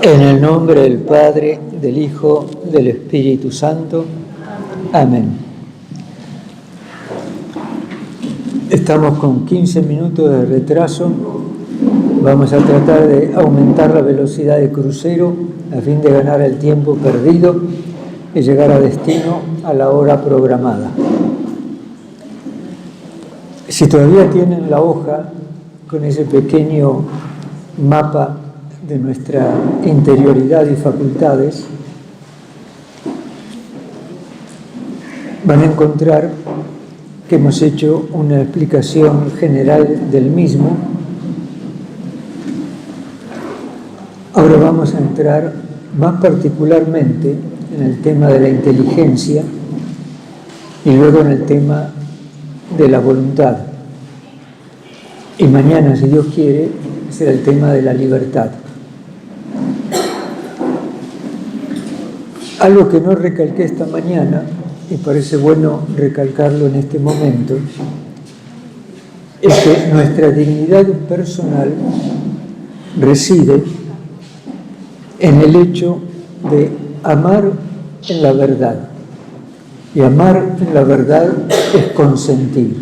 En el nombre del Padre, del Hijo, del Espíritu Santo. Amén. Estamos con 15 minutos de retraso. Vamos a tratar de aumentar la velocidad de crucero a fin de ganar el tiempo perdido y llegar a destino a la hora programada. Si todavía tienen la hoja con ese pequeño mapa de nuestra interioridad y facultades, van a encontrar que hemos hecho una explicación general del mismo. Ahora vamos a entrar más particularmente en el tema de la inteligencia y luego en el tema de la voluntad. Y mañana, si Dios quiere, será el tema de la libertad. Algo que no recalqué esta mañana, y parece bueno recalcarlo en este momento, es que nuestra dignidad personal reside en el hecho de amar en la verdad. Y amar en la verdad es consentir.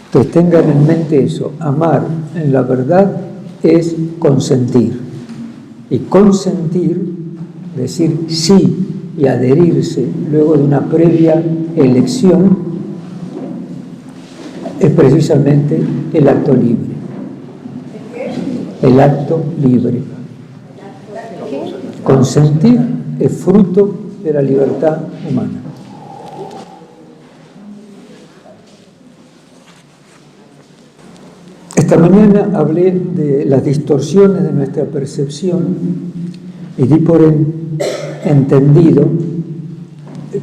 Entonces tengan en mente eso, amar en la verdad es consentir. Y consentir, decir sí y adherirse luego de una previa elección, es precisamente el acto libre. El acto libre. Consentir es fruto de la libertad humana. Esta mañana hablé de las distorsiones de nuestra percepción y di por entendido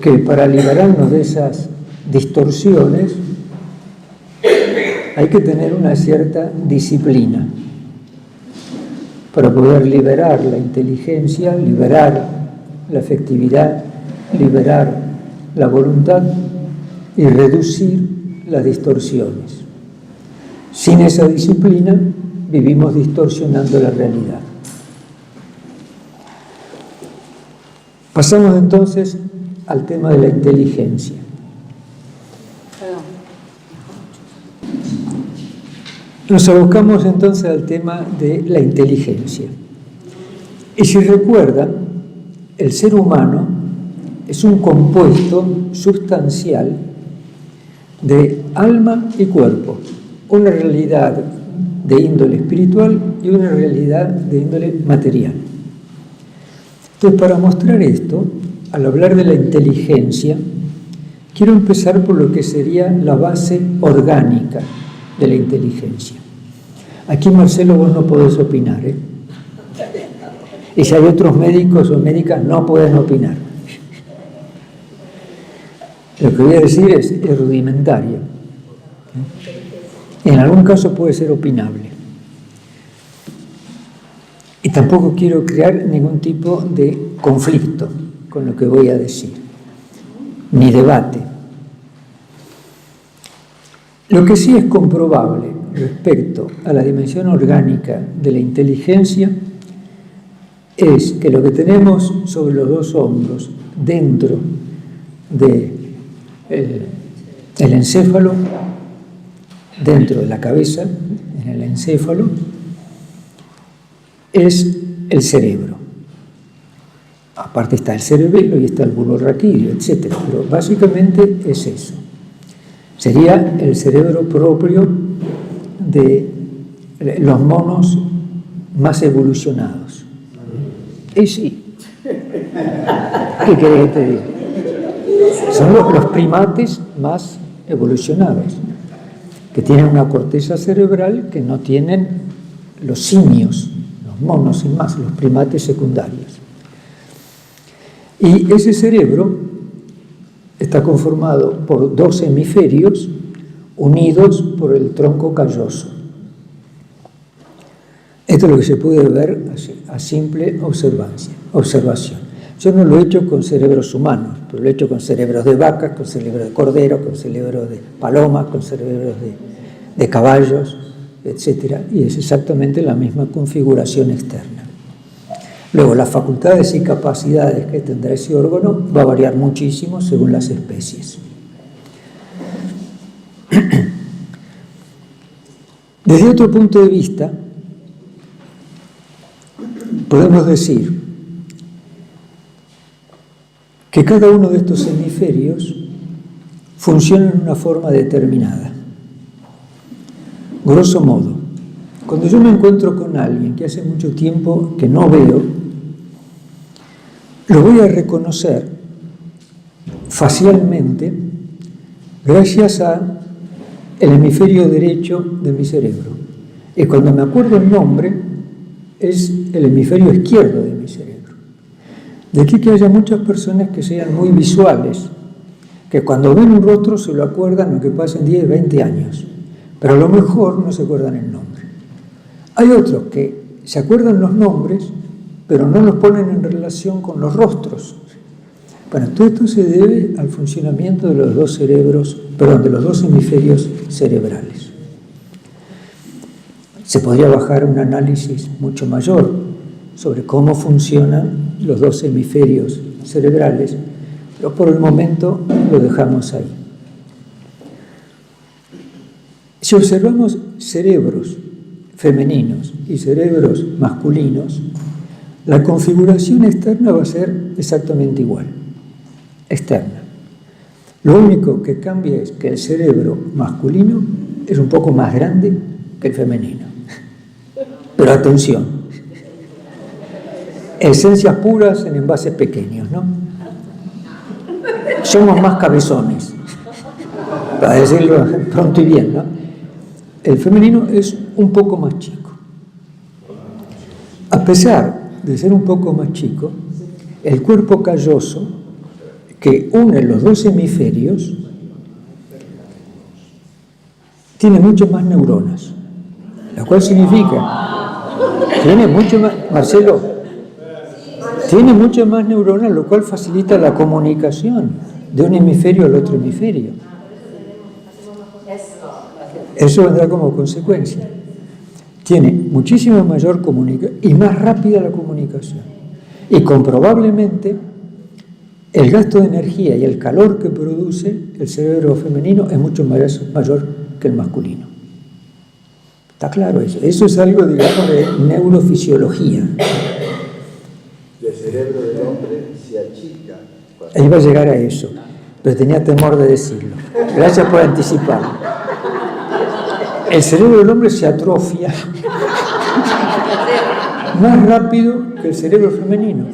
que para liberarnos de esas distorsiones hay que tener una cierta disciplina para poder liberar la inteligencia, liberar la afectividad, liberar la voluntad y reducir las distorsiones. Sin esa disciplina vivimos distorsionando la realidad. Pasamos entonces al tema de la inteligencia. Nos abocamos entonces al tema de la inteligencia. Y si recuerdan, el ser humano es un compuesto sustancial de alma y cuerpo. Una realidad de índole espiritual y una realidad de índole material. Entonces, para mostrar esto, al hablar de la inteligencia, quiero empezar por lo que sería la base orgánica de la inteligencia. Aquí, Marcelo, vos no podés opinar, ¿eh? Y si hay otros médicos o médicas, no pueden opinar. Lo que voy a decir es rudimentario. En algún caso puede ser opinable. Y tampoco quiero crear ningún tipo de conflicto con lo que voy a decir, ni debate. Lo que sí es comprobable respecto a la dimensión orgánica de la inteligencia es que lo que tenemos sobre los dos hombros, dentro del encéfalo, dentro de la cabeza, en el encéfalo, es el cerebro. Aparte está el cerebelo y está el bulbo raquídeo, etc. Pero básicamente es eso. Sería el cerebro propio de los monos más evolucionados. Y sí. ¿Qué querés que te diga? Son los primates más evolucionados, que tienen una corteza cerebral que no tienen los simios, los monos y más, los primates secundarios. Y ese cerebro está conformado por dos hemisferios unidos por el tronco calloso. Esto es lo que se puede ver a simple observación. Yo no lo he hecho con cerebros humanos, pero lo he hecho con cerebros de vacas, con cerebros de cordero, con cerebros de palomas, con cerebros de caballos, etc. Y es exactamente la misma configuración externa. Luego, las facultades y capacidades que tendrá ese órgano va a variar muchísimo según las especies. Desde otro punto de vista, podemos decir que cada uno de estos hemisferios funciona en una forma determinada. Grosso modo, cuando yo me encuentro con alguien que hace mucho tiempo que no veo, lo voy a reconocer facialmente gracias al hemisferio derecho de mi cerebro. Y cuando me acuerdo el nombre, es el hemisferio izquierdo de mi cerebro. De aquí que haya muchas personas que sean muy visuales, que cuando ven un rostro se lo acuerdan aunque pasen 10, 20 años, pero a lo mejor no se acuerdan el nombre. Hay otros que se acuerdan los nombres, pero no los ponen en relación con los rostros. Bueno, todo esto se debe al funcionamiento de los dos cerebros, de los dos hemisferios cerebrales. Se podría bajar un análisis mucho mayor sobre cómo funcionan los dos hemisferios cerebrales, pero por el momento lo dejamos ahí. Si observamos cerebros femeninos y cerebros masculinos, la configuración externa va a ser exactamente igual, externa. Lo único que cambia es que el cerebro masculino es un poco más grande que el femenino. Pero atención, esencias puras en envases pequeños, ¿no? Somos más cabezones, para decirlo pronto y bien, ¿no? El femenino es un poco más chico. A pesar de ser un poco más chico, el cuerpo calloso que une los dos hemisferios tiene mucho más neuronas, lo cual significa, tiene mucho más, Marcelo, tiene muchas más neuronas, lo cual facilita la comunicación de un hemisferio al otro hemisferio. Eso vendrá como consecuencia. Tiene muchísima mayor comunicación y más rápida la comunicación. Y comprobablemente el gasto de energía y el calor que produce el cerebro femenino es mucho mayor que el masculino. ¿Está claro eso? Eso es algo, digamos, de neurofisiología. El cerebro del hombre se achica. Ahí va a llegar a eso, pero tenía temor de decirlo. Gracias por anticiparlo. El cerebro del hombre se atrofia más rápido que el cerebro femenino.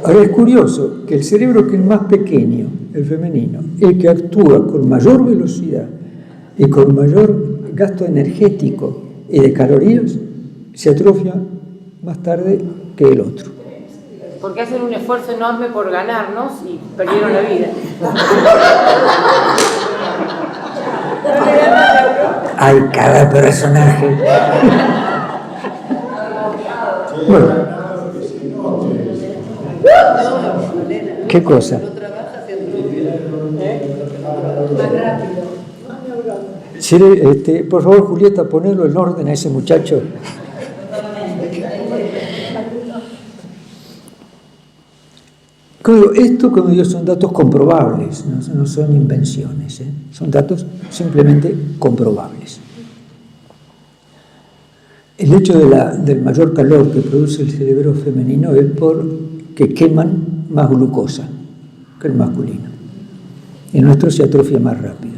Ahora es curioso que el cerebro que es más pequeño, el femenino, el que actúa con mayor velocidad y con mayor gasto energético y de calorías, se atrofia más tarde que el otro. Porque hacen un esfuerzo enorme por ganarnos y perdieron la vida. Hay cada personaje. Bueno, ¿qué cosa? Sí, por favor, Julieta, ponelo en orden a ese muchacho. Esto, como digo, son datos comprobables, no son invenciones, son datos simplemente comprobables. El hecho del mayor calor que produce el cerebro femenino es porque queman más glucosa que el masculino. El nuestro se atrofia más rápido.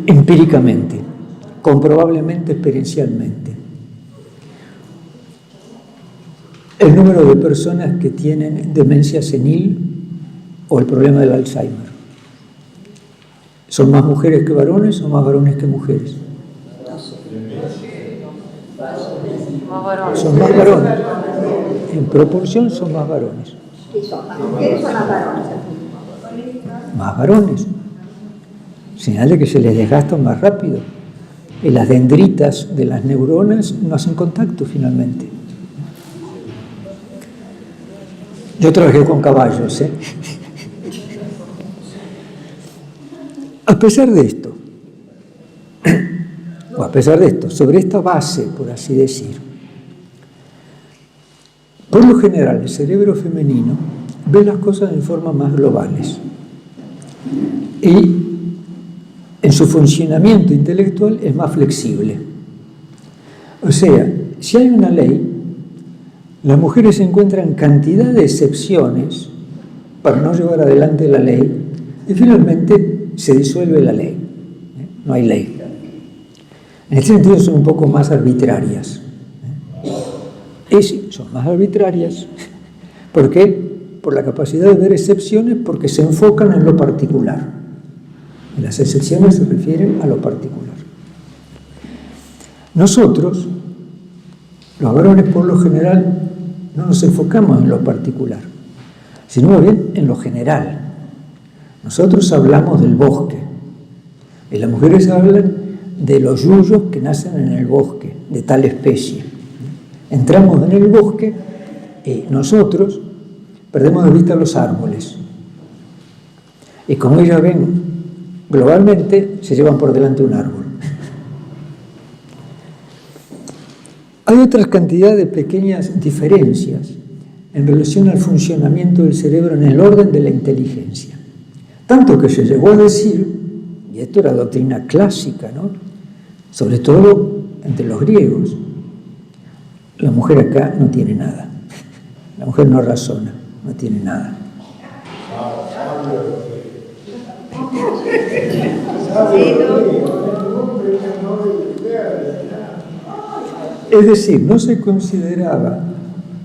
Empíricamente, comprobablemente, experiencialmente. El número de personas que tienen demencia senil o el problema del Alzheimer. ¿Son más mujeres que varones o más varones que mujeres? Son más varones. En proporción son más varones. Más varones. Señal de que se les desgasta más rápido. Y las dendritas de las neuronas no hacen contacto finalmente. Yo trabajé con caballos, A pesar de esto, pesar de esto, sobre esta base, por así decir, por lo general el cerebro femenino ve las cosas en formas más globales y en su funcionamiento intelectual es más flexible. O sea, si hay una ley, las mujeres encuentran cantidad de excepciones para no llevar adelante la ley y finalmente se disuelve la ley. No hay ley. En este sentido son un poco más arbitrarias. Y sí, son más arbitrarias. ¿Por qué? Por la capacidad de ver excepciones, porque se enfocan en lo particular. Y las excepciones se refieren a lo particular. Nosotros, los varones por lo general, no nos enfocamos en lo particular, sino bien en lo general. Nosotros hablamos del bosque, y las mujeres hablan de los yuyos que nacen en el bosque, de tal especie. Entramos en el bosque y nosotros perdemos de vista los árboles. Y como ellos ven globalmente, se llevan por delante un árbol. Hay otra cantidad de pequeñas diferencias en relación al funcionamiento del cerebro en el orden de la inteligencia. Tanto que se llegó a decir, y esto era doctrina clásica, ¿no?, sobre todo entre los griegos, la mujer acá no tiene nada. La mujer no razona, no tiene nada. Es decir, no se consideraba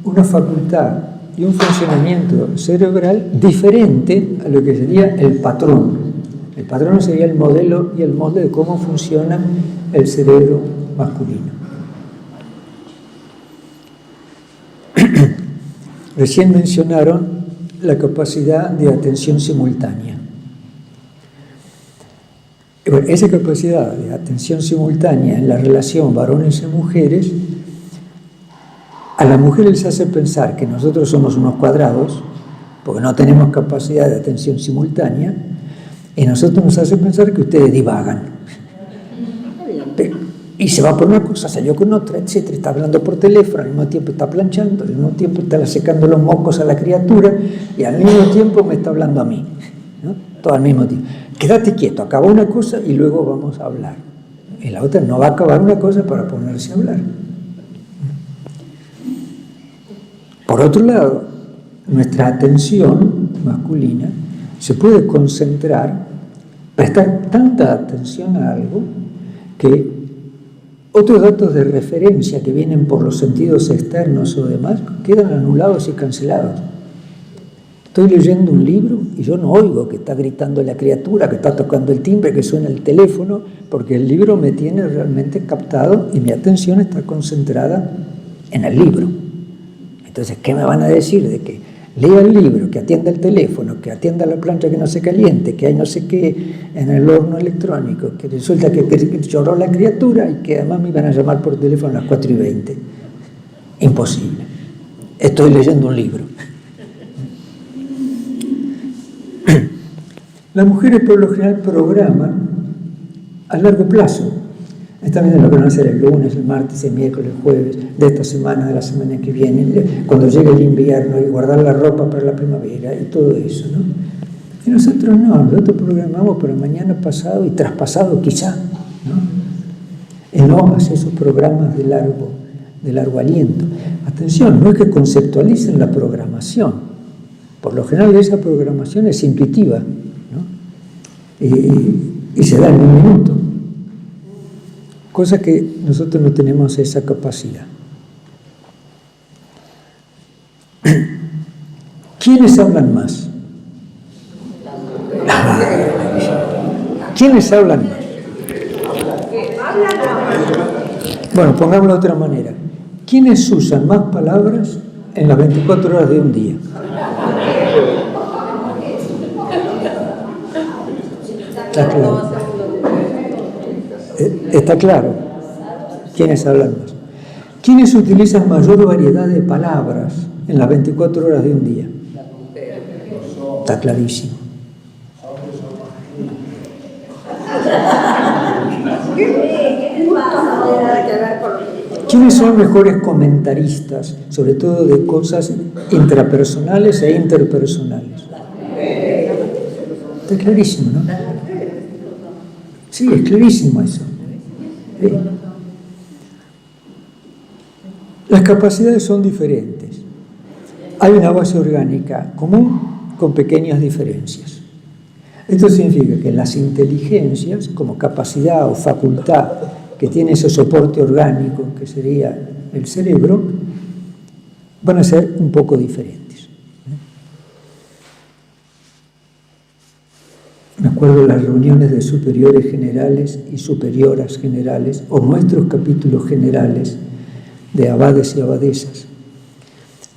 una facultad y un funcionamiento cerebral diferente a lo que sería el patrón. El patrón sería el modelo y el molde de cómo funciona el cerebro masculino. Recién mencionaron la capacidad de atención simultánea. Bueno, esa capacidad de atención simultánea en la relación varones y mujeres, a las mujeres les hace pensar que nosotros somos unos cuadrados, porque no tenemos capacidad de atención simultánea, y nosotros nos hace pensar que ustedes divagan. Y se va por una cosa, salió con otra, etcétera, está hablando por teléfono, al mismo tiempo está planchando, al mismo tiempo está secando los mocos a la criatura, y al mismo tiempo me está hablando a mí, ¿no? Todo al mismo tiempo. Quédate quieto, acaba una cosa y luego vamos a hablar. Y la otra no va a acabar una cosa para ponerse a hablar. Por otro lado, nuestra atención masculina se puede concentrar, prestar tanta atención a algo que otros datos de referencia que vienen por los sentidos externos o demás quedan anulados y cancelados. Estoy leyendo un libro y yo no oigo que está gritando la criatura, que está tocando el timbre, que suena el teléfono, porque el libro me tiene realmente captado y mi atención está concentrada en el libro. Entonces, ¿qué me van a decir de que lea el libro, que atienda el teléfono, que atienda la plancha que no se caliente, que hay no sé qué en el horno electrónico, que resulta que lloró la criatura y que además me iban a llamar por teléfono a las 4:20? Imposible. Estoy leyendo un libro. Las mujeres por lo general programan a largo plazo. Están viendo lo que van a hacer el lunes, el martes, el miércoles, el jueves, de esta semana, de la semana que viene, cuando llegue el invierno, y guardar la ropa para la primavera y todo eso, ¿no? Y nosotros no, nosotros programamos para mañana, pasado y traspasado quizá, ¿no? Y no hacer esos programas de largo aliento. Atención, no es que conceptualicen la programación. Por lo general esa programación es intuitiva, ¿no? Y se da en un minuto. Cosa que nosotros no tenemos esa capacidad. ¿Quiénes hablan más? ¿Quiénes hablan más? Bueno, pongámoslo de otra manera. ¿Quiénes usan más palabras en las 24 horas de un día? Está claro. Está claro. ¿Quiénes hablan más? ¿Quiénes utilizan mayor variedad de palabras en las 24 horas de un día? Está clarísimo. ¿Quiénes son mejores comentaristas, sobre todo de cosas intrapersonales e interpersonales? Está clarísimo, ¿no? Sí, es clarísimo eso. ¿Sí? Las capacidades son diferentes. Hay una base orgánica común con pequeñas diferencias. Esto significa que las inteligencias, como capacidad o facultad que tiene ese soporte orgánico que sería el cerebro, van a ser un poco diferentes. Me acuerdo de las reuniones de superiores generales y superioras generales, o nuestros capítulos generales de abades y abadesas.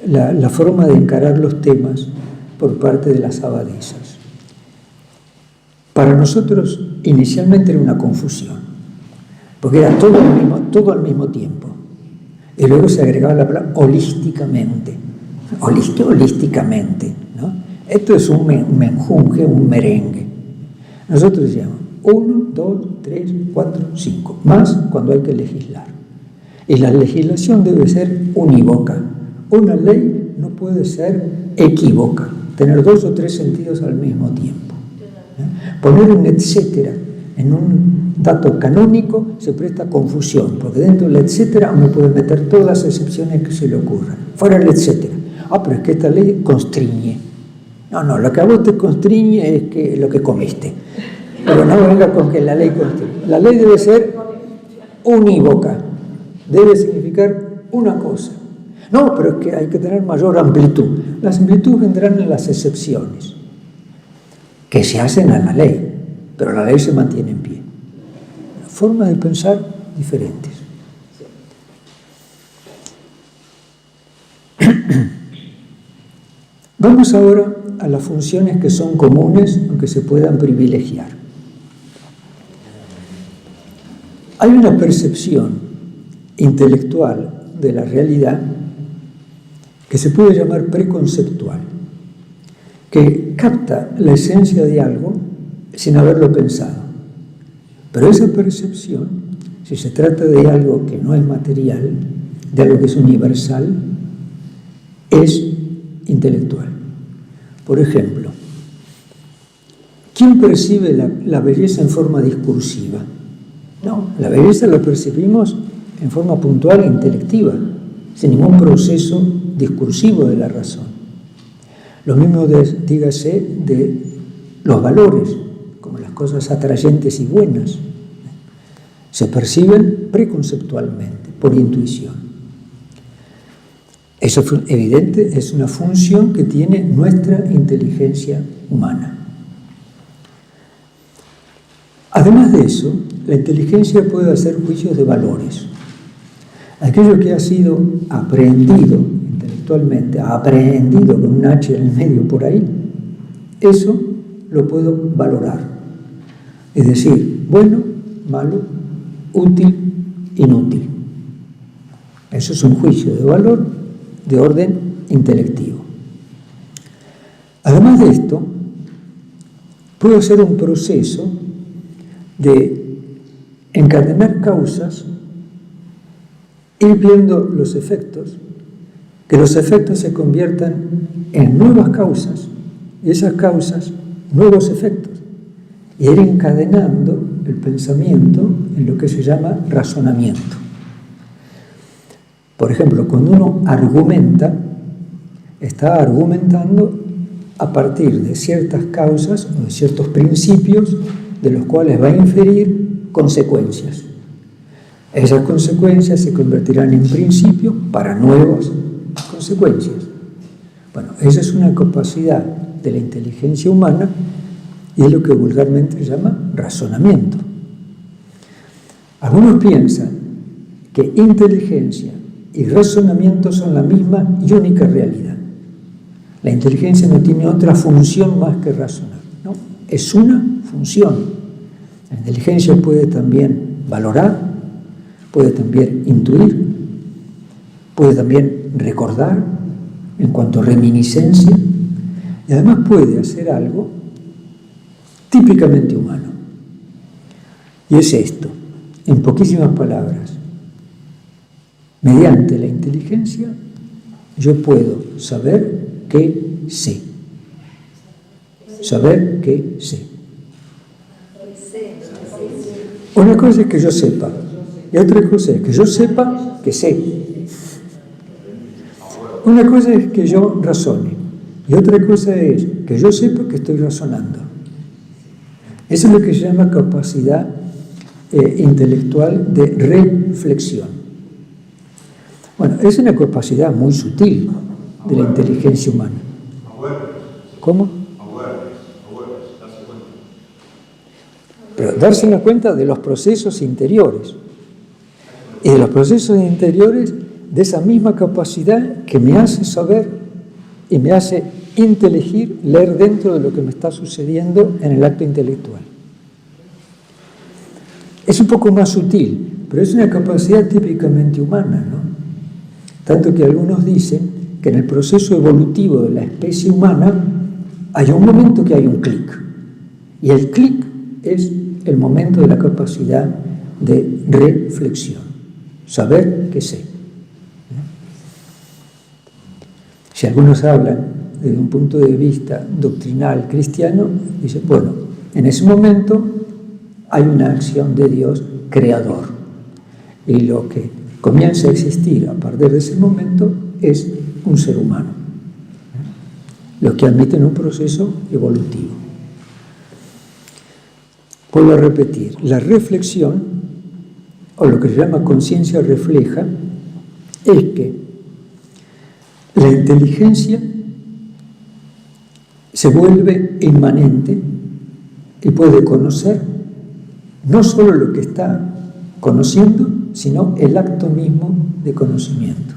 La forma de encarar los temas por parte de las abadesas. Para nosotros, inicialmente era una confusión, porque era todo al mismo tiempo. Y luego se agregaba la palabra holísticamente. Holísticamente, ¿no? Esto es un menjunje, un merengue. Nosotros decíamos 1, 2, 3, 4, 5, más cuando hay que legislar. Y la legislación debe ser unívoca. Una ley no puede ser equívoca, tener 2 o 3 sentidos al mismo tiempo. Poner un etcétera en un dato canónico se presta confusión, porque dentro del etcétera uno puede meter todas las excepciones que se le ocurran. Fuera el etcétera. Pero es que esta ley constriñe. No, lo que a vos te constriñe es que lo que comiste. Pero no venga con que la ley constriñe. La ley debe ser unívoca. Debe significar una cosa. No, pero es que hay que tener mayor amplitud. Las amplitudes vendrán en las excepciones, que se hacen a la ley, pero la ley se mantiene en pie. Formas de pensar diferentes. Vamos ahora a las funciones que son comunes, aunque se puedan privilegiar. Hay una percepción intelectual de la realidad que se puede llamar preconceptual, que capta la esencia de algo sin haberlo pensado. Pero esa percepción, si se trata de algo que no es material, de algo que es universal, es intelectual. Por ejemplo, ¿quién percibe la belleza en forma discursiva? No, la belleza la percibimos en forma puntual e intelectiva, sin ningún proceso discursivo de la razón. Lo mismo dígase de los valores, como las cosas atrayentes y buenas. Se perciben preconceptualmente, por intuición. Eso es evidente, es una función que tiene nuestra inteligencia humana. Además de eso, la inteligencia puede hacer juicios de valores. Aquello que ha sido aprendido intelectualmente, aprehendido con un H en el medio por ahí, eso lo puedo valorar. Es decir, bueno, malo, útil, inútil. Eso es un juicio de valor de orden intelectivo. Además de esto, puedo hacer un proceso de encadenar causas, ir viendo los efectos, que los efectos se conviertan en nuevas causas, y esas causas, nuevos efectos, y ir encadenando el pensamiento en lo que se llama razonamiento. Por ejemplo, cuando uno argumenta, está argumentando a partir de ciertas causas o de ciertos principios de los cuales va a inferir consecuencias. Esas consecuencias se convertirán en principios para nuevas consecuencias. Bueno, esa es una capacidad de la inteligencia humana y es lo que vulgarmente se llama razonamiento. Algunos piensan que inteligencia y razonamiento son la misma y única realidad. La inteligencia no tiene otra función más que razonar, ¿no? Es una función. La inteligencia puede también valorar, puede también intuir, puede también recordar en cuanto a reminiscencia, y además puede hacer algo típicamente humano. Y es esto, en poquísimas palabras. Mediante la inteligencia yo puedo saber que sé. Saber que sé. Una cosa es que yo sepa, y otra cosa es que yo sepa que sé. Una cosa es que yo razone, y otra cosa es que yo sepa que estoy razonando. Eso es lo que se llama capacidad intelectual de reflexión. Bueno, es una capacidad muy sutil de la inteligencia humana. ¿Cómo? Pero darse cuenta de los procesos interiores. Y de los procesos interiores de esa misma capacidad que me hace saber y me hace inteligir, leer dentro de lo que me está sucediendo en el acto intelectual. Es un poco más sutil, pero es una capacidad típicamente humana, ¿no? Tanto que algunos dicen que en el proceso evolutivo de la especie humana hay un momento que hay un clic. Y el clic es el momento de la capacidad de reflexión. Saber que sé. Si algunos hablan desde un punto de vista doctrinal cristiano, dicen, bueno, en ese momento hay una acción de Dios creador. Y lo que comienza a existir a partir de ese momento es un ser humano, lo que admite en un proceso evolutivo. Vuelvo a repetir, la reflexión, o lo que se llama conciencia refleja, es que la inteligencia se vuelve inmanente y puede conocer no solo lo que está conociendo, sino el acto mismo de conocimiento.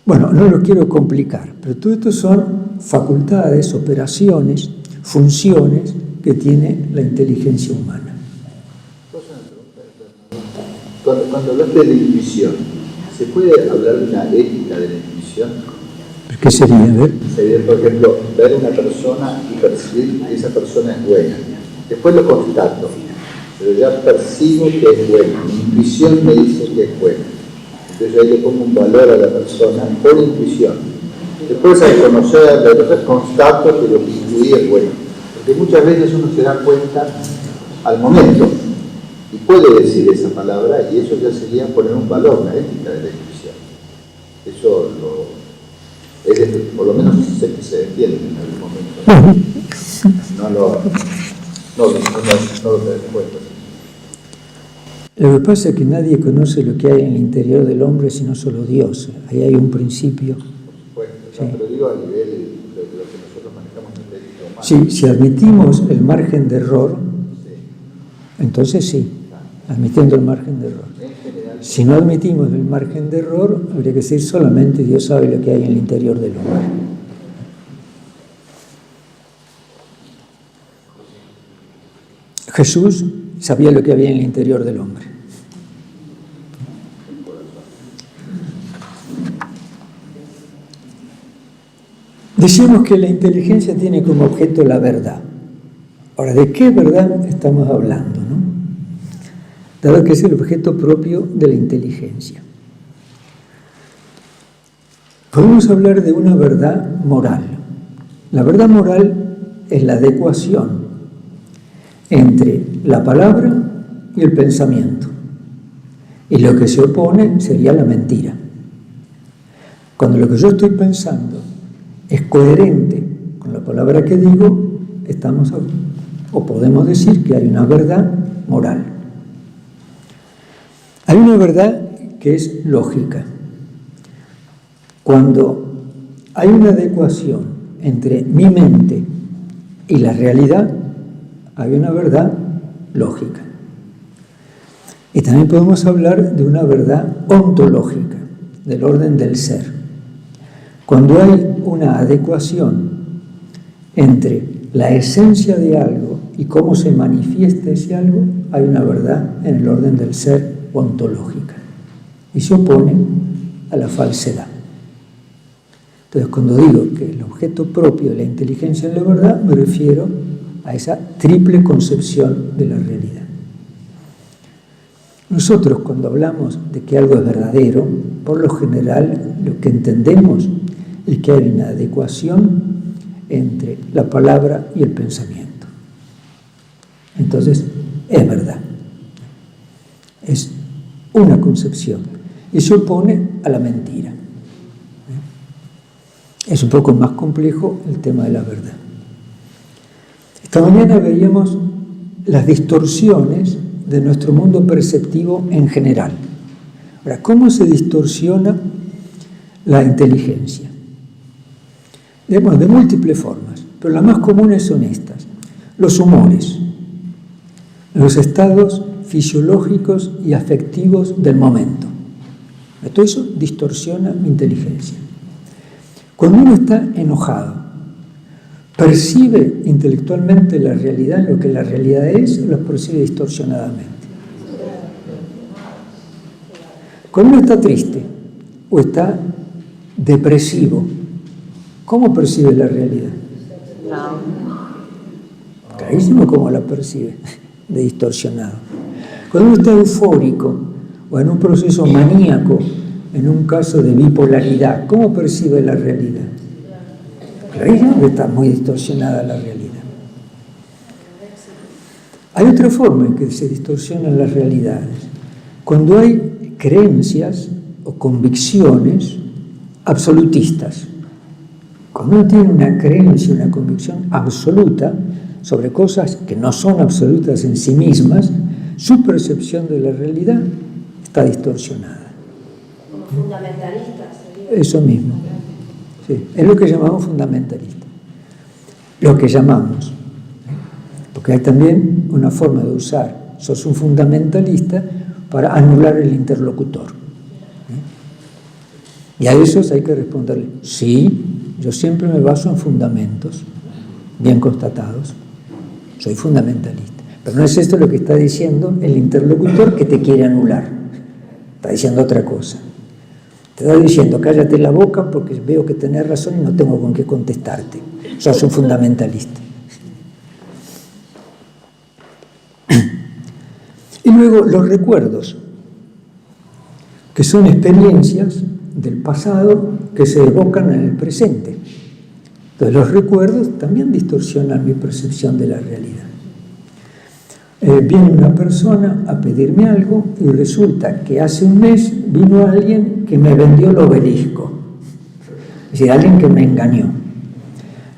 Bueno, no lo quiero complicar, pero todo esto son facultades, operaciones, funciones que tiene la inteligencia humana. Cuando hablas de la intuición, ¿se puede hablar de una ética de la intuición? ¿Qué sería? A ver. Sería, por ejemplo, ver a una persona y percibir que esa persona es buena. Después lo constato, pero ya percibo que es buena. Mi intuición me dice que es buena. Entonces ahí le pongo un valor a la persona por intuición. Después al conocerla, entonces constato que lo que intuí es bueno. Porque muchas veces uno se da cuenta al momento y puede decir esa palabra, y eso ya sería poner un valor, la ética de la intuición. Eso por lo menos sé que se entiende en algún momento. No lo te das cuenta. Lo que pasa es que nadie conoce lo que hay en el interior del hombre sino solo Dios. Ahí hay un principio. Bueno, sí. Pero digo a nivel de lo que nosotros manejamos en el ética humana. Sí, si admitimos el margen de error, entonces sí, admitiendo el margen de error. Si no admitimos el margen de error, habría que decir solamente Dios sabe lo que hay en el interior del hombre. Jesús sabía lo que había en el interior del hombre. Decimos que la inteligencia tiene como objeto la verdad. Ahora, ¿de qué verdad estamos hablando, no? Dado que es el objeto propio de la inteligencia. Podemos hablar de una verdad moral. La verdad moral es la adecuación entre la palabra y el pensamiento. Y lo que se opone sería la mentira. Cuando lo que yo estoy pensando es coherente con la palabra que digo, o podemos decir que hay una verdad moral. Hay una verdad que es lógica. Cuando hay una adecuación entre mi mente y la realidad, hay una verdad lógica. Y también podemos hablar de una verdad ontológica, del orden del ser. Cuando hay una adecuación entre la esencia de algo y cómo se manifiesta ese algo, hay una verdad en el orden del ser ontológica. Y se opone a la falsedad. Entonces, cuando digo que el objeto propio de la inteligencia es la verdad, me refiero a esa triple concepción de la realidad. Nosotros cuando hablamos de que algo es verdadero, por lo general lo que entendemos es que hay una adecuación entre la palabra y el pensamiento. Entonces, es verdad. Es una concepción y se opone a la mentira. Es un poco más complejo el tema de la verdad. Esta mañana veíamos las distorsiones de nuestro mundo perceptivo en general. Ahora, ¿cómo se distorsiona la inteligencia? De múltiples formas, pero las más comunes son estas. Los humores, los estados fisiológicos y afectivos del momento. Todo eso distorsiona mi inteligencia. Cuando uno está enojado, ¿percibe intelectualmente la realidad, lo que la realidad es, o lo percibe distorsionadamente? Cuando uno está triste o está depresivo, ¿cómo percibe la realidad? Clarísimo cómo la percibe, de distorsionado. Cuando uno está eufórico o en un proceso maníaco, en un caso de bipolaridad, ¿cómo percibe la realidad? Clarísimo que está muy distorsionada la realidad. Hay otra forma en que se distorsionan las realidades. Cuando hay creencias o convicciones absolutistas. Cuando uno tiene una creencia, una convicción absoluta sobre cosas que no son absolutas en sí mismas, su percepción de la realidad está distorsionada. Como fundamentalistas. Eso mismo. Sí, es lo que llamamos fundamentalista. Lo que llamamos. Porque hay también una forma de usar, sos un fundamentalista, para anular el interlocutor. Y a esos hay que responderle, sí, yo siempre me baso en fundamentos bien constatados, soy fundamentalista. Pero no es esto lo que está diciendo el interlocutor que te quiere anular. Está diciendo otra cosa. Te está diciendo, cállate la boca porque veo que tenés razón y no tengo con qué contestarte. Sos un fundamentalista. Y luego los recuerdos, que son experiencias del pasado que se evocan en el presente. Entonces los recuerdos también distorsionan mi percepción de la realidad. Viene una persona a pedirme algo y resulta que hace un mes vino alguien que me vendió el obelisco. Es decir, alguien que me engañó.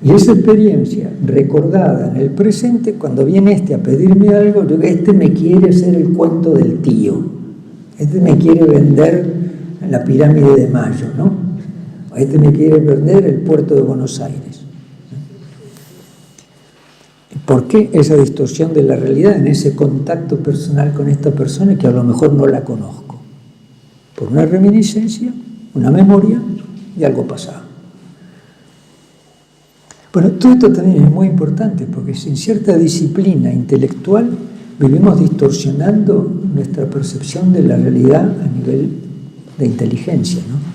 Y esa experiencia recordada en el presente, cuando viene este a pedirme algo, yo digo, este me quiere hacer el cuento del tío. Este me quiere vender la pirámide de Mayo, ¿no? Este me quiere vender el puerto de Buenos Aires. ¿Por qué esa distorsión de la realidad en ese contacto personal con esta persona que a lo mejor no la conozco? Por una reminiscencia, una memoria y algo pasado. Bueno, todo esto también es muy importante porque sin cierta disciplina intelectual vivimos distorsionando nuestra percepción de la realidad a nivel de inteligencia, ¿no?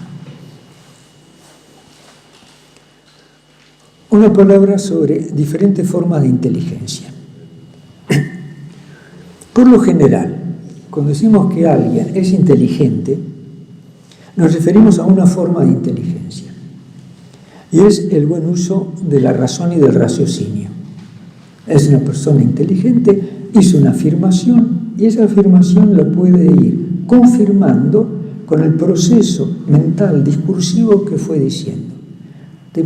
Una palabra sobre diferentes formas de inteligencia. Por lo general, cuando decimos que alguien es inteligente, nos referimos a una forma de inteligencia. Y es el buen uso de la razón y del raciocinio. Es una persona inteligente, hizo una afirmación y esa afirmación la puede ir confirmando con el proceso mental discursivo que fue diciendo.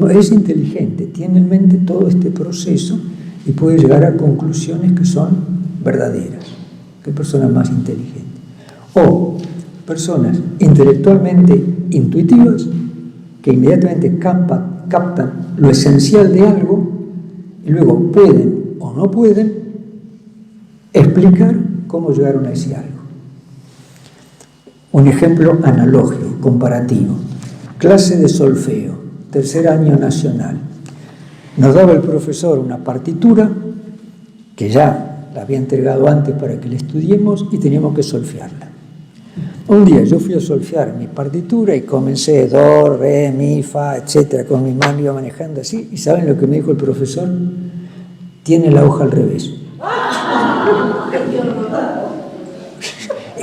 Es inteligente, tiene en mente todo este proceso y puede llegar a conclusiones que son verdaderas. ¿Qué persona más inteligente? O personas intelectualmente intuitivas que inmediatamente captan lo esencial de algo y luego pueden o no pueden explicar cómo llegaron a ese algo. Un ejemplo analógico, comparativo. Clase de solfeo, tercer año nacional. Nos daba el profesor una partitura que ya la había entregado antes para que la estudiemos y teníamos que solfearla. Un día yo fui a solfear mi partitura y comencé do, re, mi, fa, etcétera, con mi mano iba manejando así. ¿Y saben lo que me dijo el profesor? Tiene la hoja al revés.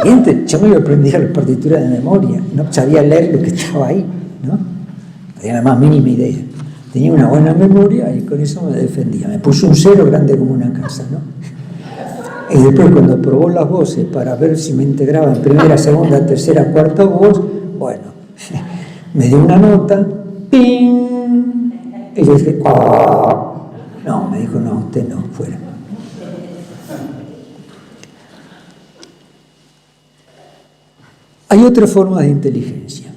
Evidente, yo me aprendía la partitura de memoria, no sabía leer lo que estaba ahí, ¿no? No tenía la más mínima idea. Tenía una buena memoria y con eso me defendía. Me puso un 0 grande como una casa, ¿no? Y después cuando probó las voces para ver si me integraba en primera, segunda, tercera, cuarta voz, bueno, me dio una nota, ¡ping! Y yo dije, ¡oh! No, me dijo, no, usted no, fuera. Hay otras formas de inteligencia,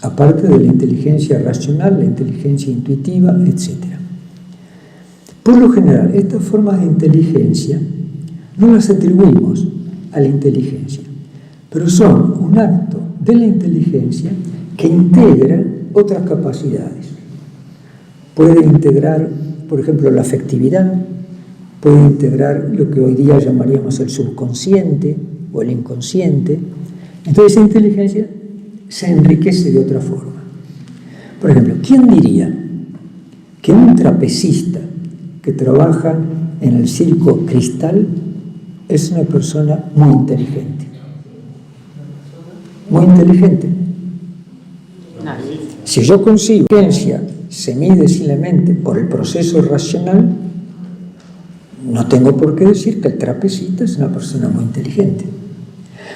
aparte de la inteligencia racional, la inteligencia intuitiva, etc. Por lo general, estas formas de inteligencia no las atribuimos a la inteligencia, pero son un acto de la inteligencia que integra otras capacidades. Puede integrar, por ejemplo, la afectividad, puede integrar lo que hoy día llamaríamos el subconsciente o el inconsciente. Entonces esa inteligencia se enriquece de otra forma. Por ejemplo, ¿quién diría que un trapecista que trabaja en el circo Cristal es una persona muy inteligente? Muy inteligente. Si yo consigo que la inteligencia se mide simplemente por el proceso racional, no tengo por qué decir que el trapecista es una persona muy inteligente.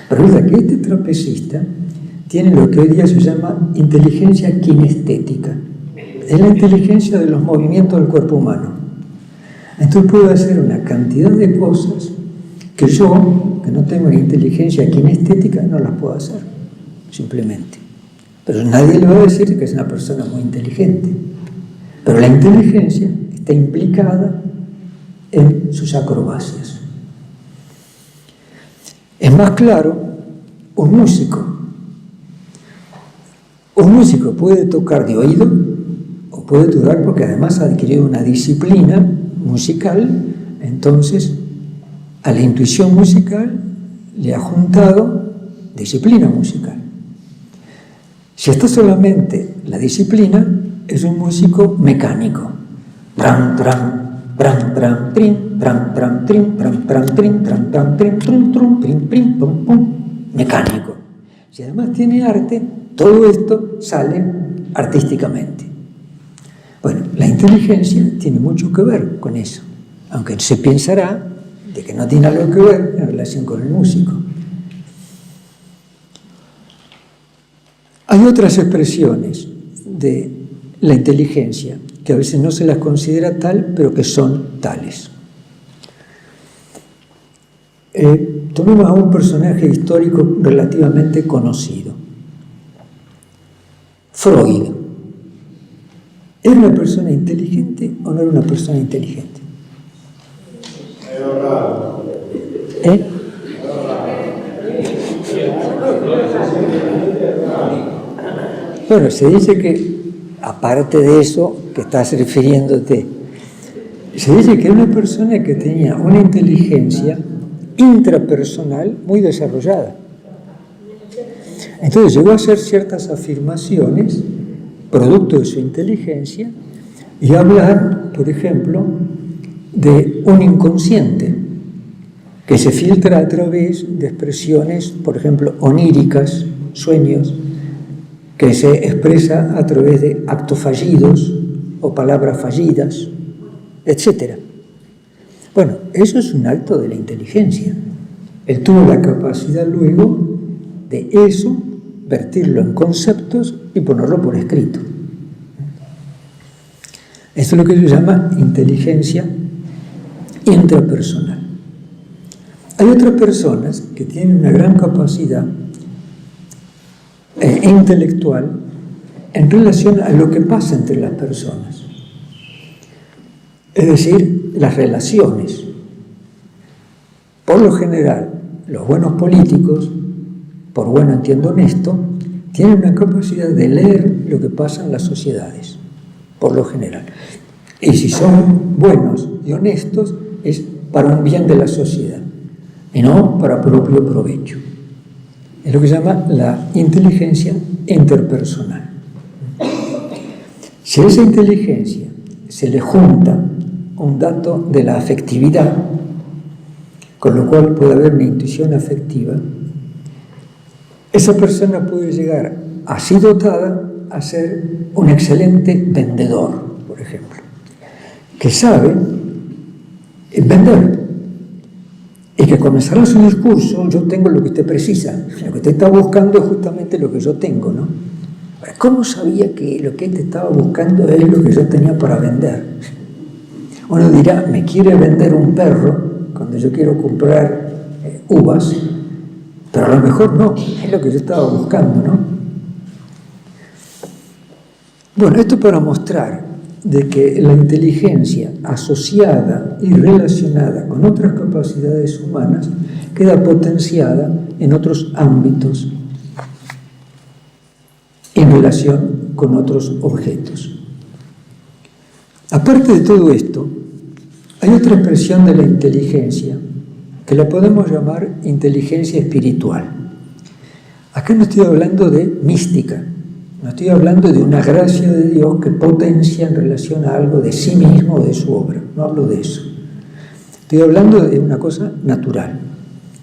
Pero resulta que este trapecista tiene lo que hoy día se llama inteligencia kinestética. Es la inteligencia de los movimientos del cuerpo humano. Entonces puedo hacer una cantidad de cosas que yo, que no tengo una inteligencia kinestética, no las puedo hacer, simplemente. Pero nadie le va a decir que es una persona muy inteligente. Pero la inteligencia está implicada en sus acrobacias. Es más claro, un músico. Un músico puede tocar de oído o puede tocar porque además ha adquirido una disciplina musical, entonces a la intuición musical le ha juntado disciplina musical. Si está solamente la disciplina, es un músico mecánico. Tram, tram, tram, tram, trin, tram, tram, trin, tram, tram, trin, tram, tram, trin, trum, trum, prim, prim, pum, pum, mecánico. Si además tiene arte, todo esto sale artísticamente. Bueno, la inteligencia tiene mucho que ver con eso, aunque se pensará de que no tiene algo que ver en relación con el músico. Hay otras expresiones de la inteligencia que a veces no se las considera tal, pero que son tales. Tomemos a un personaje histórico relativamente conocido. Freud. ¿Era una persona inteligente o no era una persona inteligente? ¿Eh? Bueno, se dice que, aparte de eso que estás refiriéndote, se dice que era una persona que tenía una inteligencia intrapersonal muy desarrollada. Entonces llegó a hacer ciertas afirmaciones, producto de su inteligencia, y hablar, por ejemplo, de un inconsciente que se filtra a través de expresiones, por ejemplo, oníricas, sueños, que se expresa a través de actos fallidos o palabras fallidas, etc. Bueno, eso es un acto de la inteligencia. Él tuvo la capacidad luego de eso, vertirlo en conceptos y ponerlo por escrito. Esto es lo que se llama inteligencia intrapersonal. Hay otras personas que tienen una gran capacidad intelectual en relación a lo que pasa entre las personas. Es decir, las relaciones. Por lo general, los buenos políticos, por bueno entiendo honesto, tienen una capacidad de leer lo que pasa en las sociedades, por lo general. Y si son buenos y honestos, es para un bien de la sociedad, y no para propio provecho. Es lo que se llama la inteligencia interpersonal. Si a esa inteligencia se le junta un dato de la afectividad, con lo cual puede haber una intuición afectiva, esa persona puede llegar, así dotada, a ser un excelente vendedor, por ejemplo, que sabe vender y que comenzará su discurso: yo tengo lo que usted precisa, lo que usted está buscando es justamente lo que yo tengo, ¿no? ¿Cómo sabía que lo que él estaba buscando es lo que yo tenía para vender? Uno dirá, me quiere vender un perro cuando yo quiero comprar uvas, pero a lo mejor no, es lo que yo estaba buscando, ¿no? Bueno, esto para mostrar de que la inteligencia asociada y relacionada con otras capacidades humanas queda potenciada en otros ámbitos en relación con otros objetos. Aparte de todo esto, hay otra expresión de la inteligencia que la podemos llamar inteligencia espiritual. Acá no estoy hablando de mística, no estoy hablando de una gracia de Dios que potencia en relación a algo de sí mismo o de su obra, no hablo de eso. Estoy hablando de una cosa natural,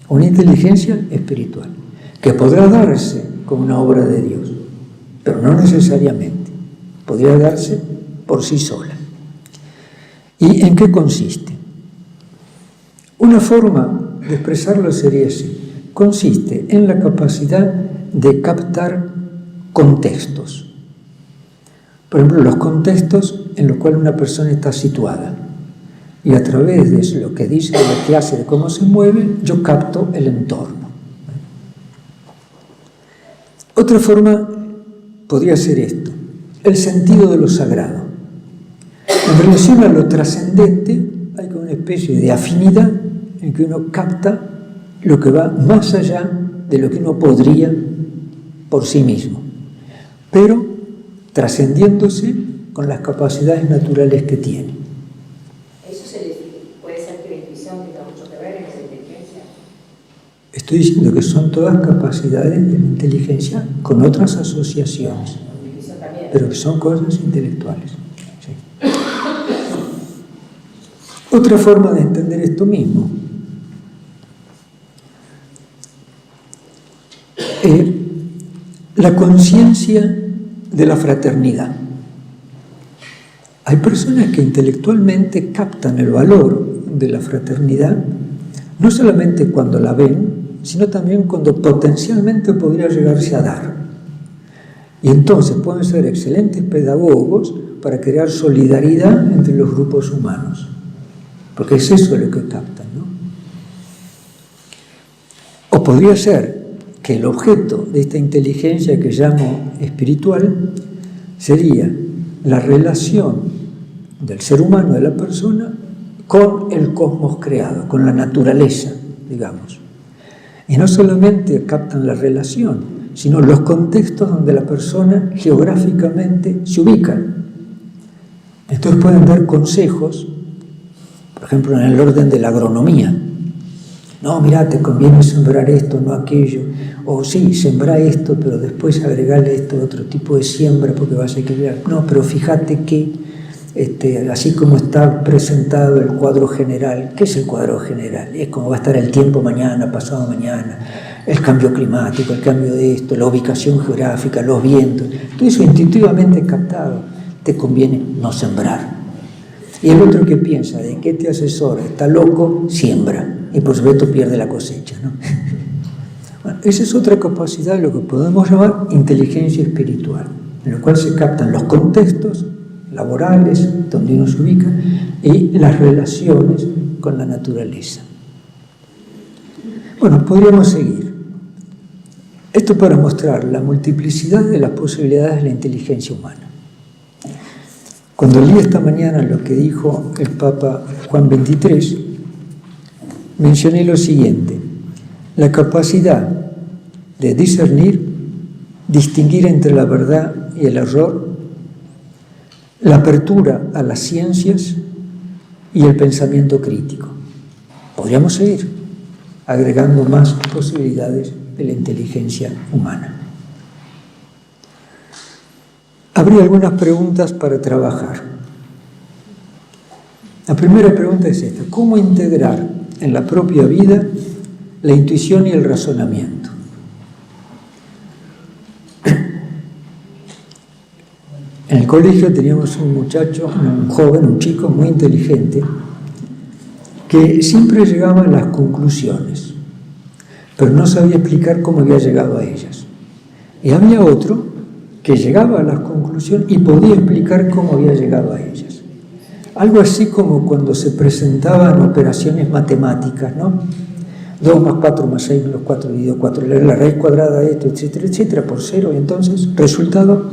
una inteligencia espiritual, que podrá darse como una obra de Dios, pero no necesariamente, podría darse por sí sola. ¿Y en qué consiste? Una forma de expresarlo sería así: consiste en la capacidad de captar contextos. Por ejemplo, los contextos en los cuales una persona está situada. Y a través de lo que dice, de lo que hace, de cómo se mueve, yo capto el entorno. Otra forma podría ser esto: el sentido de lo sagrado. En relación a lo trascendente, hay como una especie de afinidad en que uno capta lo que va más allá de lo que uno podría por sí mismo, pero trascendiéndose con las capacidades naturales que tiene. ¿Eso puede ser que la intuición tenga mucho que ver en esa inteligencia? Estoy diciendo que son todas capacidades de la inteligencia con otras asociaciones, pero que son cosas intelectuales. Sí. Otra forma de entender esto mismo es la conciencia de la fraternidad. Hay personas que intelectualmente captan el valor de la fraternidad, no solamente cuando la ven, sino también cuando potencialmente podría llegarse a dar. Y entonces pueden ser excelentes pedagogos para crear solidaridad entre los grupos humanos, porque es eso lo que captan, ¿no? O podría ser que el objeto de esta inteligencia que llamo espiritual sería la relación del ser humano, de la persona, con el cosmos creado, con la naturaleza, digamos. Y no solamente captan la relación, sino los contextos donde la persona geográficamente se ubica. Entonces pueden dar consejos, por ejemplo, en el orden de la agronomía. No, mira, te conviene sembrar esto, no aquello. O sí, sembrar esto, pero después agregarle esto, otro tipo de siembra, porque vas a equilibrar. No, pero fíjate que, así como está presentado el cuadro general, ¿qué es el cuadro general? Es como va a estar el tiempo mañana, pasado mañana, el cambio climático, el cambio de esto, la ubicación geográfica, los vientos. Todo eso intuitivamente captado. Te conviene no sembrar. Y el otro que piensa de que este asesor está loco, siembra. Y por supuesto pierde la cosecha, ¿no? Bueno, esa es otra capacidad de lo que podemos llamar inteligencia espiritual, en la cual se captan los contextos laborales, donde uno se ubica, y las relaciones con la naturaleza. Bueno, podríamos seguir. Esto para mostrar la multiplicidad de las posibilidades de la inteligencia humana. Cuando leí esta mañana lo que dijo el Papa Juan XXIII, mencioné lo siguiente: la capacidad de discernir, distinguir entre la verdad y el error, la apertura a las ciencias y el pensamiento crítico. Podríamos seguir agregando más posibilidades de la inteligencia humana. Habría algunas preguntas para trabajar. La primera pregunta es esta: ¿cómo integrar en la propia vida la intuición y el razonamiento? En el colegio teníamos un muchacho, un joven, un chico muy inteligente, que siempre llegaba a las conclusiones, pero no sabía explicar cómo había llegado a ellas. Y había otro que llegaba a las conclusiones y podía explicar cómo había llegado a ellas. Algo así como cuando se presentaban operaciones matemáticas, ¿no? 2 más 4 más 6 menos 4 dividido 4, la raíz cuadrada de esto, etcétera, etcétera, por 0, y entonces, ¿resultado?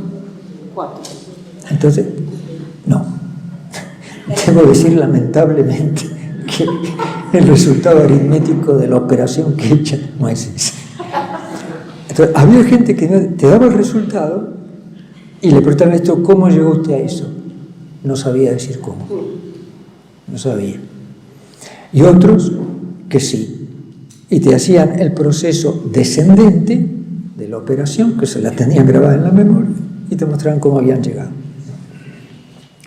4. Entonces, no. Debo decir lamentablemente que el resultado aritmético de la operación que hecha no es ese. Entonces, había gente que te daba el resultado y le preguntaba esto, ¿cómo llegó usted a eso? No sabía decir cómo. No sabía. Y otros que sí. Y te hacían el proceso descendente de la operación, que se la tenían grabada en la memoria, y te mostraban cómo habían llegado.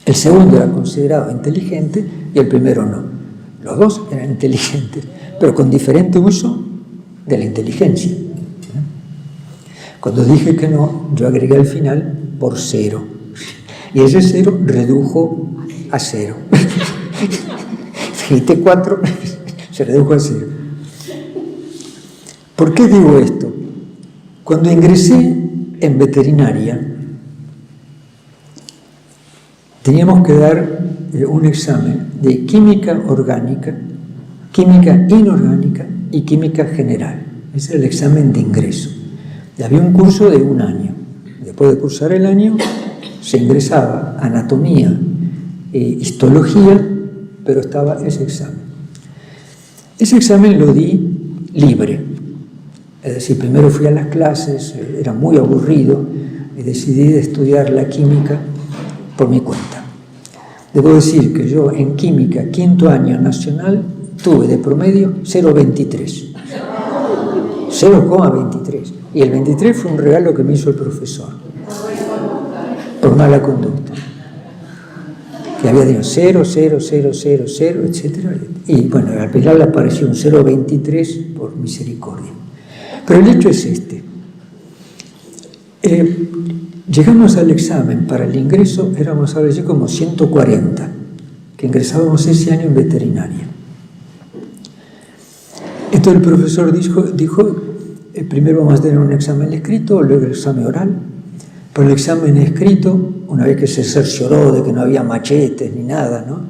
El segundo era considerado inteligente y el primero no. Los dos eran inteligentes, pero con diferente uso de la inteligencia. Cuando dije que no, yo agregué al final por 0. Y ese 0 redujo a 0. Dijiste 4, se redujo a 0. ¿Por qué digo esto? Cuando ingresé en veterinaria, teníamos que dar un examen de química orgánica, química inorgánica y química general. Ese era el examen de ingreso. Y había un curso de 1 año. Después de cursar el año, se ingresaba anatomía, histología, pero estaba ese examen. Ese examen lo di libre. Es decir, primero fui a las clases, era muy aburrido, y decidí estudiar la química por mi cuenta. Debo decir que yo en química, 5º año nacional, tuve de promedio 0,23. 0,23. Y el 23 fue un regalo que me hizo el profesor. Por mala conducta. Que había dicho 0, 0, 0, 0, 0, etc. Y bueno, al final apareció un 0,23 por misericordia. Pero el hecho es este. Llegamos al examen para el ingreso, éramos ahora ya como 140, que ingresábamos ese año en veterinaria. Entonces el profesor dijo primero vamos a tener un examen escrito, luego el examen oral. Por el examen escrito, una vez que se cercioró de que no había machetes ni nada, ¿no?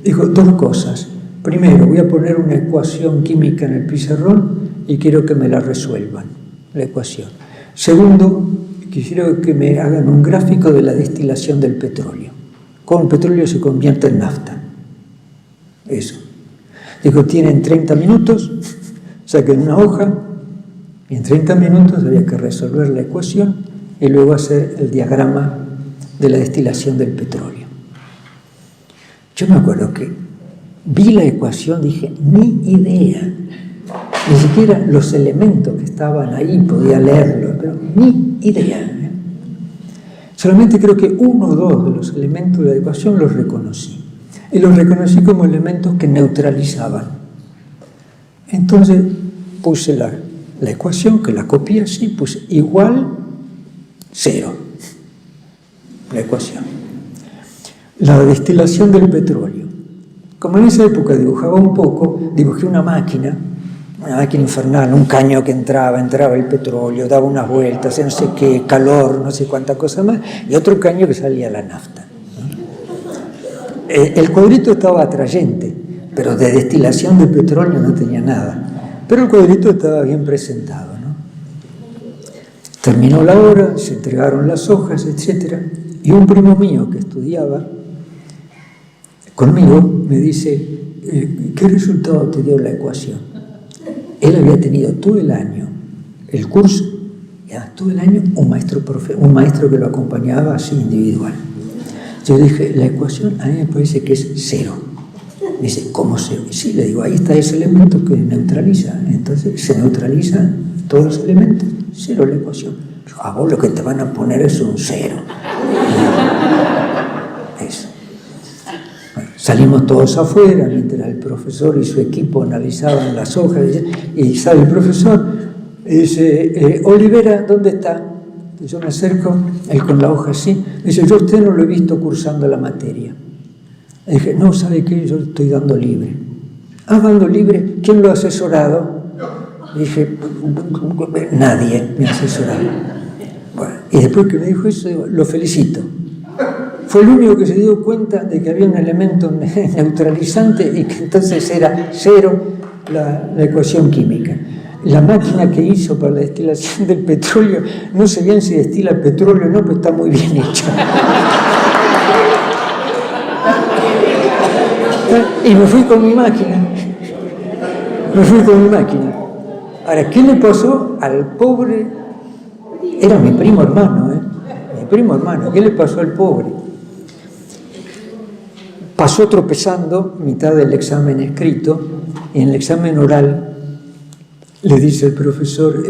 Dijo 2 cosas. Primero, voy a poner una ecuación química en el pizarrón y quiero que me la resuelvan, la ecuación. Segundo, quisiera que me hagan un gráfico de la destilación del petróleo. Cómo el petróleo se convierte en nafta. Eso. Dijo, tienen 30 minutos, saquen una hoja, y en 30 minutos había que resolver la ecuación y luego hacer el diagrama de la destilación del petróleo. Yo me acuerdo que vi la ecuación, dije, ni idea. Ni siquiera los elementos que estaban ahí podía leerlos, pero ni idea. Solamente creo que 1 o 2 de los elementos de la ecuación los reconocí. Y los reconocí como elementos que neutralizaban. Entonces puse la ecuación, que la copié así, puse igual 0. La ecuación. La destilación del petróleo. Como en esa época dibujaba un poco, dibujé una máquina infernal, un caño que entraba el petróleo, daba unas vueltas, no sé qué, calor, no sé cuánta cosa más, y otro caño que salía la nafta. El cuadrito estaba atrayente, pero de destilación de petróleo no tenía nada. Pero el cuadrito estaba bien presentado, ¿no? Terminó la hora, se entregaron las hojas, etc. Y un primo mío que estudiaba conmigo me dice, ¿qué resultado te dio la ecuación? Él había tenido todo el año el curso, ya todo el año un maestro que lo acompañaba así individual. Yo dije, la ecuación a mí me parece que es 0. Me dice, ¿cómo 0? Y sí, le digo, ahí está ese elemento que neutraliza. Entonces se neutralizan todos los elementos, 0 la ecuación. Digo, vos lo que te van a poner es un 0. Eso. Bueno, salimos todos afuera, mientras el profesor y su equipo analizaban las hojas, y sale el profesor y dice, Olivera, ¿dónde está? Yo me acerco, él con la hoja así, me dice, yo a usted no lo he visto cursando la materia. Le dije, no, ¿sabe qué? Yo estoy dando libre. Ah, dando libre, ¿quién lo ha asesorado? Le dije, nadie me ha asesorado. Bueno, y después que me dijo eso, digo, lo felicito. Fue el único que se dio cuenta de que había un elemento neutralizante y que entonces era cero la ecuación química. La máquina que hizo para la destilación del petróleo, no sé bien si destila petróleo o no, pero está muy bien hecha. Y me fui con mi máquina. Ahora, ¿qué le pasó al pobre? Era mi primo hermano, Mi primo hermano. ¿Qué le pasó al pobre? Pasó tropezando mitad del examen escrito y en el examen oral le dice el profesor,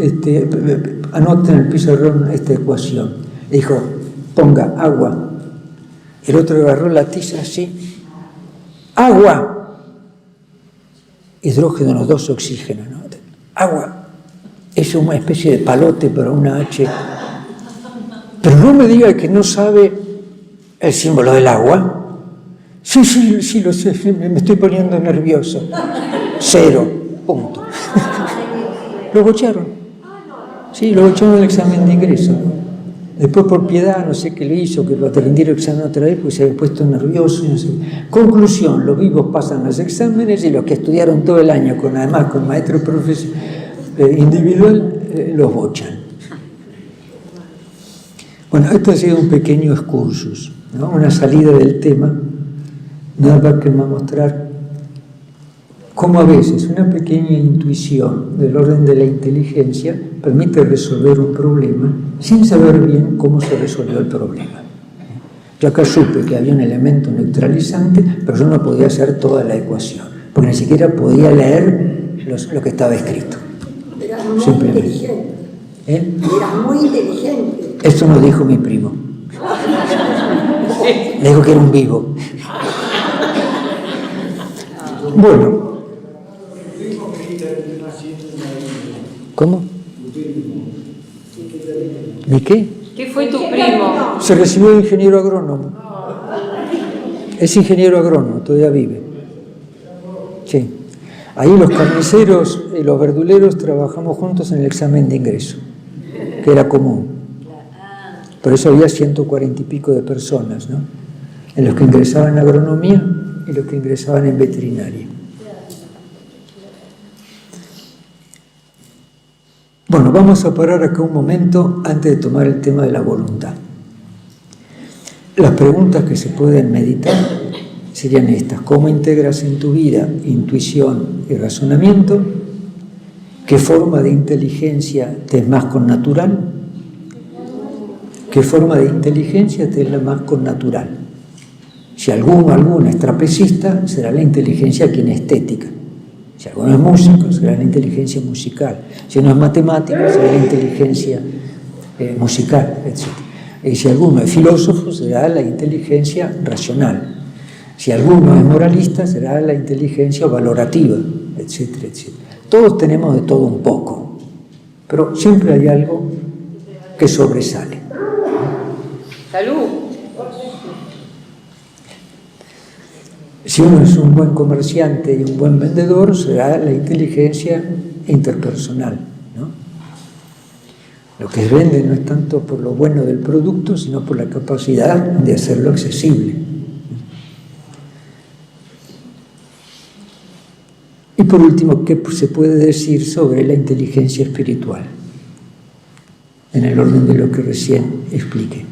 anota en el pizarrón esta ecuación. Le dijo, ponga agua. El otro agarró la tiza así. ¡Agua! Hidrógeno, los dos oxígenos, ¿no? Agua. Es una especie de palote para una H. Pero no me diga que no sabe el símbolo del agua. Sí, lo sé, me estoy poniendo nervioso. 0, punto. Lo bocharon. Sí, lo bocharon en el examen de ingreso. Después, por piedad, no sé qué le hizo, que lo atendiera el examen otra vez, porque se había puesto nervioso y no sé. Conclusión, los vivos pasan los exámenes y los que estudiaron todo el año, además con maestro profesor individual, los bochan. Bueno, esto ha sido un pequeño excursus, ¿no? Una salida del tema, nada más que va a mostrar cómo a veces una pequeña intuición del orden de la inteligencia permite resolver un problema sin saber bien cómo se resolvió el problema. Yo acá supe que había un elemento neutralizante, pero yo no podía hacer toda la ecuación, porque ni siquiera podía leer lo que estaba escrito. Eras muy inteligente. Eras muy inteligente. Esto nos dijo mi primo. Le dijo que era un vivo. Bueno. ¿Cómo? ¿De qué? ¿Qué fue tu primo? Se recibió de ingeniero agrónomo. Es ingeniero agrónomo, todavía vive. Sí. Ahí los carniceros y los verduleros trabajamos juntos en el examen de ingreso, que era común. Por eso había 140 y pico de personas, ¿no? En los que ingresaban en agronomía y los que ingresaban en veterinaria. Bueno, vamos a parar acá un momento antes de tomar el tema de la voluntad. Las preguntas que se pueden meditar serían estas: ¿cómo integras en tu vida intuición y razonamiento? ¿Qué forma de inteligencia te es más connatural? ¿Qué forma de inteligencia te es la más connatural? Si alguno o alguna es trapecista, será la inteligencia kinestética. Si alguno es músico, será la inteligencia musical. Si uno es matemático, será la inteligencia musical, etc. Y si alguno es filósofo, será la inteligencia racional. Si alguno es moralista, será la inteligencia valorativa, etcétera, etcétera. Todos tenemos de todo un poco, pero siempre hay algo que sobresale. Salud. Si uno es un buen comerciante y un buen vendedor, será la inteligencia interpersonal, ¿no? Lo que vende no es tanto por lo bueno del producto, sino por la capacidad de hacerlo accesible. Y por último, ¿qué se puede decir sobre la inteligencia espiritual? En el orden de lo que recién expliqué.